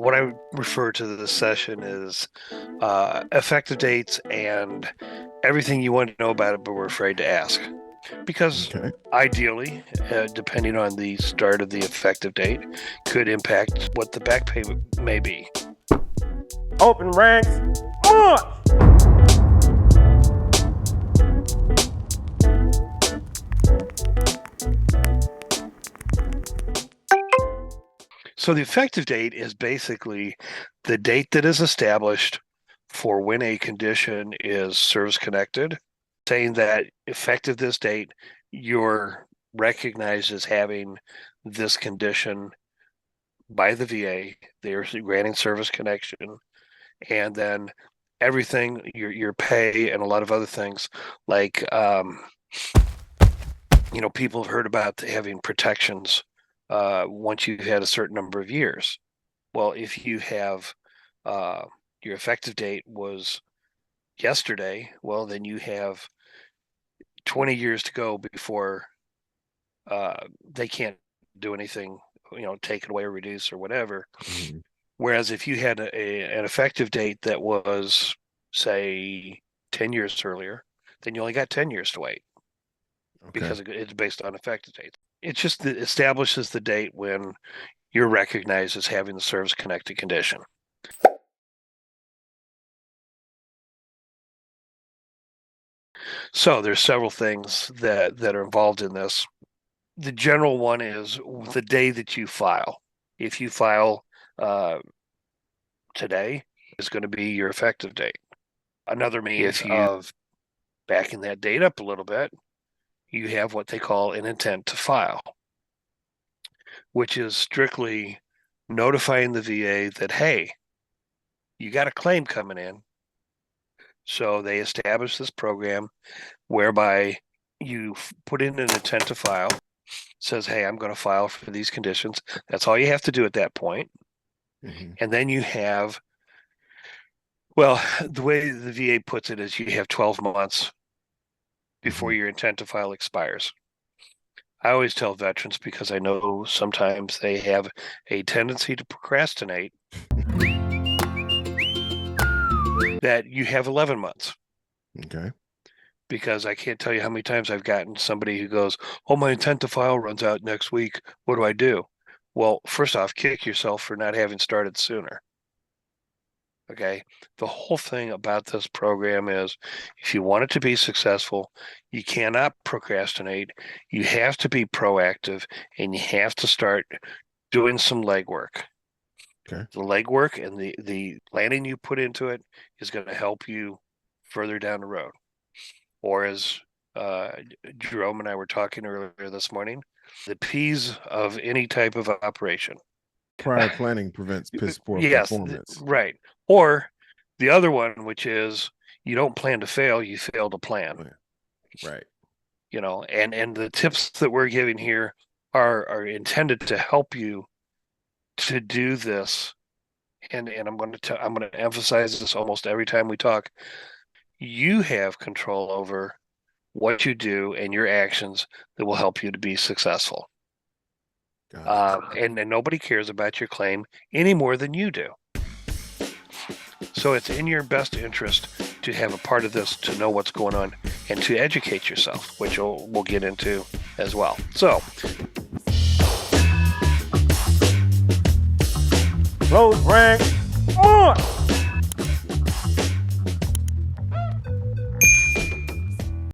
What I refer to this session is effective dates and everything you want to know about it, but we're afraid to ask. Because Okay. ideally, depending on the start of the effective date, could impact what the back payment may be. Open ranks, march! So the effective date is basically the date that is established for when a condition is service connected, saying that effective this date, you're recognized as having this condition by the VA. They're granting service connection, and then everything, your pay and a lot of other things, like people have heard about having protections once you've had a certain number of years. Well, if you have your effective date was yesterday, well, then you have 20 years to go before they can't do anything, take it away or reduce or whatever. Mm-hmm. Whereas if you had an effective date that was, say, 10 years earlier, then you only got 10 years to wait. Okay. Because it's based on effective date. It just establishes the date when you're recognized as having the service-connected condition. So there's several things that are involved in this. The general one is the day that you file. If you file today, is going to be your effective date. Another means of backing that date up a little bit, you have what they call an intent to file, which is strictly notifying the VA that, hey, you got a claim coming in. So they establish this program whereby you put in an intent to file, says, hey, I'm going to file for these conditions. That's all you have to do at that point. Mm-hmm. And then you have, well, the way the VA puts it is you have 12 months before your intent to file expires. I always tell veterans, because I know sometimes they have a tendency to procrastinate, that you have 11 months. Okay. Because I can't tell you how many times I've gotten somebody who goes, oh, my intent to file runs out next week. What do I do? Well, first off, kick yourself for not having started sooner. Okay. The whole thing about this program is if you want it to be successful, you cannot procrastinate. You have to be proactive and you have to start doing some legwork. Okay. The legwork and the planning you put into it is going to help you further down the road. Or as Jerome and I were talking earlier this morning, the P's of any type of operation. Prior planning prevents piss poor performance. Right. Or the other one, which is you don't plan to fail, you fail to plan. Right. And the tips that we're giving here are intended to help you to do this. And I'm going to emphasize this almost every time we talk. You have control over what you do and your actions that will help you to be successful. And nobody cares about your claim any more than you do. So it's in your best interest to have a part of this, to know what's going on, and to educate yourself, which we'll get into as well. So, close ranks.